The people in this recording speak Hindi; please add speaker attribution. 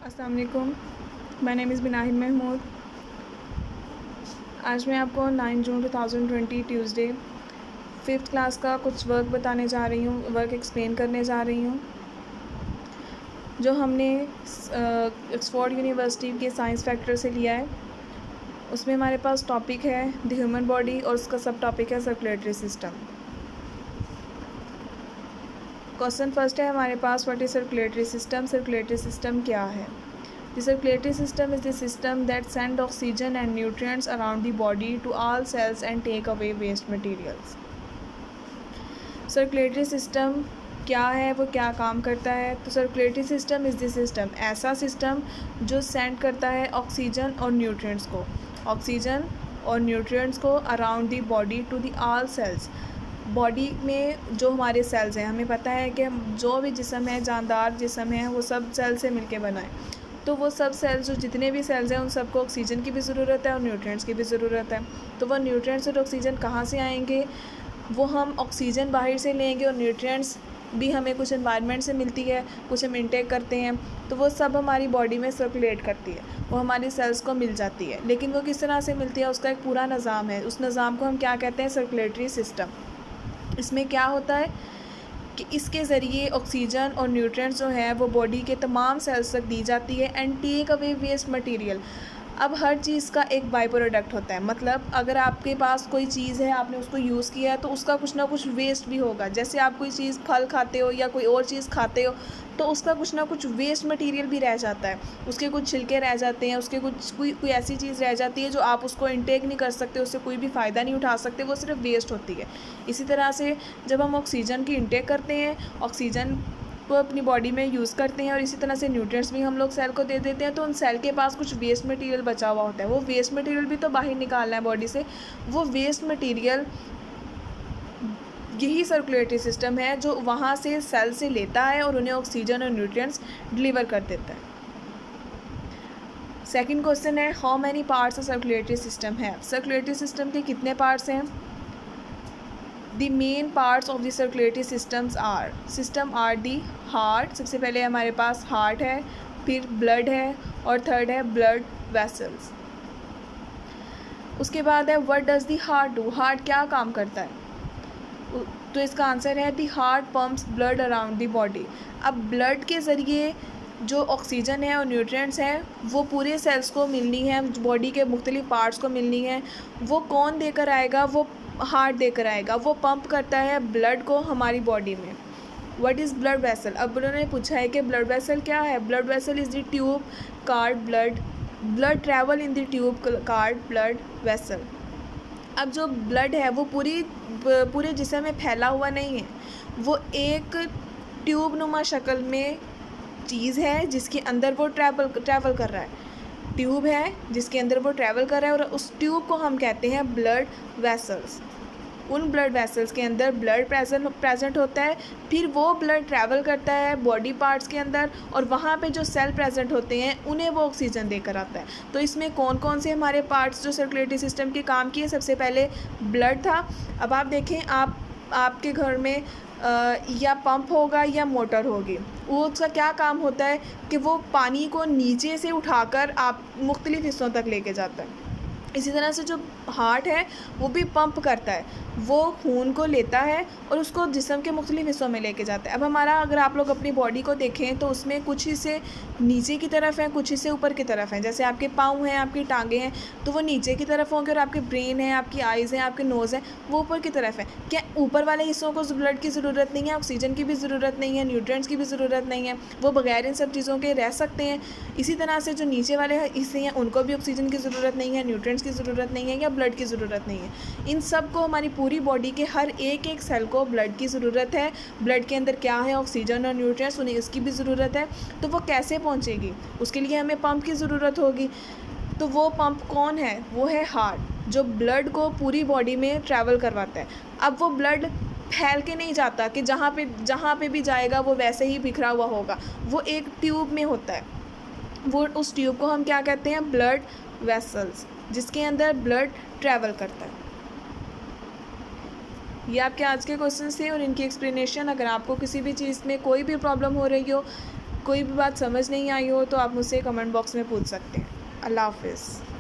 Speaker 1: अस्सलाम वालेकुम। My name is Binahil Mahmood. आज मैं आपको 9 जून 2020 ट्यूसडे 5th क्लास का कुछ वर्क बताने जा रही हूँ, वर्क एक्सप्लेन करने जा रही हूँ जो हमने ऑक्सफोर्ड यूनिवर्सिटी के साइंस फैक्टर से लिया है। उसमें हमारे पास टॉपिक है द ह्यूमन बॉडी और उसका सब टॉपिक है सर्कुलेटरी सिस्टम। क्वेश्चन फर्स्ट है हमारे पास, what is circulatory system? Circulatory system क्या है? The circulatory system is the system that send oxygen and nutrients around the body to all cells and take away waste materials. Circulatory system क्या है, वो क्या काम करता है? तो circulatory system is the system, ऐसा सिस्टम जो सेंड करता है ऑक्सीजन और न्यूट्रिएंट्स को, ऑक्सीजन और न्यूट्रिएंट्स को around the body to the all cells. Body में जो हमारे सेल्स हैं, हमें पता है कि जो भी जिस्म है, जानदार जिस्म है, वो सब सेल से मिलके बना है। तो वो सब सेल्स, जो जितने भी सेल्स हैं, उन सबको ऑक्सीजन की भी ज़रूरत है और न्यूट्रिएंट्स की भी ज़रूरत है। तो वो न्यूट्रिएंट्स और ऑक्सीजन कहाँ से आएंगे? वो हम ऑक्सीजन बाहर से लेंगे और न्यूट्रिएंट्स भी हमें कुछ एनवायरनमेंट से मिलती है, कुछ हम इंटेक करते हैं, तो वो सब हमारी बॉडी में सर्कुलेट करती है, वो हमारी सेल्स को मिल जाती है। लेकिन वो किस तरह से मिलती है, उसका एक पूरा निज़ाम है। उस निज़ाम को हम क्या कहते हैं? Circulatory system. इसमें क्या होता है कि इसके ज़रिए ऑक्सीजन और न्यूट्रिएंट्स जो है वो बॉडी के तमाम सेल्स तक दी जाती है and take away waste material. अब हर चीज़ का एक बाई प्रोडक्ट होता है, मतलब अगर आपके पास कोई चीज़ है, आपने उसको यूज़ किया है, तो उसका कुछ ना कुछ वेस्ट भी होगा। जैसे आप कोई चीज़ फल खाते हो या कोई और चीज़ खाते हो, तो उसका कुछ ना कुछ वेस्ट मटेरियल भी रह जाता है, उसके कुछ छिलके रह जाते हैं, उसके कुछ कोई ऐसी चीज़ रह जाती है जो आप उसको इंटेक नहीं कर सकते, उससे कोई भी फ़ायदा नहीं उठा सकते, वो सिर्फ वेस्ट होती है। इसी तरह से जब हम ऑक्सीजन की इंटेक करते हैं, ऑक्सीजन को अपनी बॉडी में यूज़ करते हैं और इसी तरह से न्यूट्रिएंट्स भी हम लोग सेल को दे देते हैं, तो उन सेल के पास कुछ वेस्ट मटेरियल बचा हुआ होता है। वो वेस्ट मटेरियल भी तो बाहर निकालना है बॉडी से। वो वेस्ट मटेरियल यही सर्कुलेटरी सिस्टम है जो वहाँ से सेल से लेता है और उन्हें ऑक्सीजन और न्यूट्रिएंट्स डिलीवर कर देता है। सेकंड क्वेश्चन है, how many parts of circulatory system है? सर्कुलेटरी सिस्टम के कितने पार्ट्स हैं? The main parts of the circulatory systems are the heart, सबसे पहले हमारे पास हार्ट है, फिर ब्लड है और थर्ड है ब्लड वेसल्स। उसके बाद है what does the heart do? Heart क्या काम करता है? तो इसका आंसर है the heart pumps blood around the body. अब ब्लड के ज़रिए जो ऑक्सीजन है और न्यूट्रिएंट्स हैं वो पूरे सेल्स को मिलनी है, बॉडी के मुख्तलिफ पार्ट्स को मिलनी है। वो कौन देकर आएगा? वो हार्ट देकर आएगा। वो पंप करता है ब्लड को हमारी बॉडी में। What is blood vessel? अब उन्होंने पूछा है कि ब्लड वेसल क्या है? Blood vessel is the tube card blood travel in the tube card blood vessel. अब जो ब्लड है वो पूरे जिस्म में फैला हुआ नहीं है, वो एक ट्यूब नुमा शक्ल में चीज़ है जिसके अंदर वो ट्रैवल कर रहा है। ट्यूब है जिसके अंदर वो ट्रैवल कर रहा है और उस ट्यूब को हम कहते हैं ब्लड वेसल्स। उन ब्लड वेसल्स के अंदर ब्लड प्रेजेंट होता है, फिर वो ब्लड ट्रैवल करता है बॉडी पार्ट्स के अंदर और वहाँ पे जो सेल प्रेजेंट होते हैं उन्हें वो ऑक्सीजन देकर आता है। तो इसमें कौन कौन से हमारे पार्ट्स जो सर्कुलेटरी सिस्टम के काम किए? सबसे पहले ब्लड था। अब आप देखें, आपके घर में या पंप होगा या मोटर होगी, वो उसका क्या काम होता है कि वो पानी को नीचे से उठाकर आप मुख्तलिफ़ हिस्सों तक लेके जाता है। इसी तरह से जो हार्ट है वो भी पंप करता है, वो खून को लेता है और उसको जिस्म के मुख्तलिफ़ हिस्सों में लेके जाता है। अब हमारा, अगर आप लोग अपनी बॉडी को देखें तो उसमें कुछ हिस्से नीचे की तरफ हैं, कुछ हिस्से ऊपर की तरफ हैं। जैसे आपके पाँव हैं, आपकी टांगें हैं, तो वो नीचे की तरफ होंगे और आपके ब्रेन है, आपकी आइज़ हैं, आपके नोज़ हैं, वो ऊपर की तरफ है। क्या ऊपर वाले हिस्सों को ब्लड की ज़रूरत नहीं है? ऑक्सीजन की भी ज़रूरत नहीं है, न्यूट्रिएंट्स की भी ज़रूरत नहीं है, वो बगैर इन सब चीज़ों के रह सकते हैं। इसी तरह से जो नीचे वाले हिस्से हैं उनको भी ऑक्सीजन की ज़रूरत नहीं है, न्यूट्रिएंट्स की ज़रूरत नहीं है या ब्लड की ज़रूरत नहीं है। इन सब को, हमारी पूरी बॉडी के हर एक सेल को ब्लड की ज़रूरत है। ब्लड के अंदर क्या है? ऑक्सीजन और न्यूट्रिएंट्स, उन्हें इसकी भी ज़रूरत है। तो वो कैसे पहुँचेगी? उसके लिए हमें पंप की ज़रूरत होगी। तो वो पंप कौन है? वो है हार्ट, जो ब्लड को पूरी बॉडी में ट्रैवल करवाता है। अब वो ब्लड फैल के नहीं जाता कि जहाँ पे भी जाएगा वो वैसे ही बिखरा हुआ होगा, वो एक ट्यूब में होता है। वो उस ट्यूब को हम क्या कहते हैं? ब्लड वेसल्स, जिसके अंदर ब्लड ट्रैवल करता है। ये आपके आज के क्वेश्चन थे और इनकी एक्सप्लेनेशन। अगर आपको किसी भी चीज़ में कोई भी प्रॉब्लम हो रही हो, कोई भी बात समझ नहीं आई हो तो आप मुझसे कमेंट बॉक्स में पूछ सकते हैं। अल्लाह हाफ़िज़।